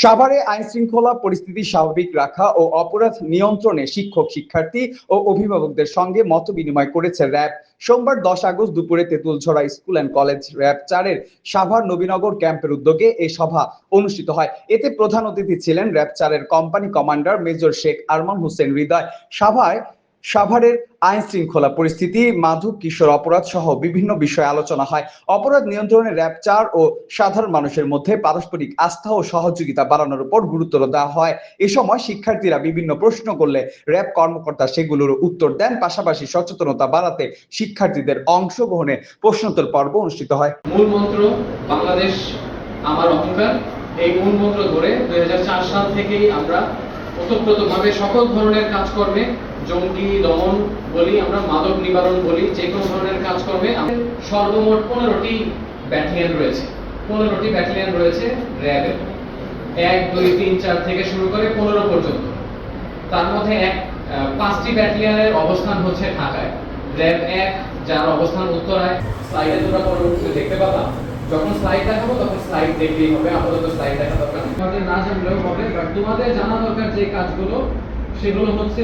সাভারে আইনশৃঙ্খলা পরিস্থিতি স্বাভাবিক রাখা ও অপরাধ নিয়ন্ত্রণে শিক্ষক শিক্ষার্থী ও অভিভাবকদের সঙ্গে মতবিনিময় করেছে র্যাব। সোমবার 10 আগস্ট দুপুরে Tentulchhara school and college RAB 4-এর সাভার নবীনগর ক্যাম্পের উদ্যোগে এই সভা অনুষ্ঠিত হয়। এতে প্রধান অতিথি ছিলেন র্যাব 4-এর company commander major Sheikh Arman Hossain Hridoy. সাভারের আইন শৃঙ্খলা পরিস্থিতি, মাদক কিশোর অপরাধ সহ বিভিন্ন বিষয়ে আলোচনা হয়। অপরাধ নিয়ন্ত্রণে র্যাব 4 ও সাধারণ মানুষের মধ্যে পারস্পরিক আস্থা ও সহযোগিতা বাড়ানোর উপর গুরুত্ব দেওয়া হয়। এ সময় শিক্ষার্থীরা বিভিন্ন প্রশ্ন করলে র্যাব কর্মকর্তা সেগুলোর উত্তর দেন। পাশাপাশি সচেতনতা বাড়াতে শিক্ষার্থীদের অংশগ্রহণে প্রশ্নোত্তর পর্ব অনুষ্ঠিত হয়। মূল মন্ত্র বাংলাদেশ আমার অহংকার, এই মূল মন্ত্র ধরে 2004 সাল থেকেই আমরা ওতপ্রোতভাবে সকল ধরনের কাজকর্মে, জঙ্গি দমন বলি, আমরা মাদক নিবারণ বলি, যে কোনো ধরনের কাজকর্মে সর্বমোট 15টি ব্যাটালিয়ন রয়েছে। 15টি ব্যাটালিয়ন রয়েছে র্যাবের, 1, 2, 3, 4 থেকে শুরু করে 15 পর্যন্ত। তার মধ্যে 5টি ব্যাটালিয়নের অবস্থান হচ্ছে ঢাকায়। র্যাব 1 যার অবস্থান উত্তরায়। স্লাইডে তোমরা পরবর্তীতে দেখতে পাবা। যখন স্লাইড দেখাবো তখন স্লাইড দেখলেই হবে, আপাতত স্লাইড দেখা দরকার নেই। তোমাদের না জানলেও হবে, বাট তোমাদের জানা দরকার যে কাজগুলো, সেগুলো হচ্ছে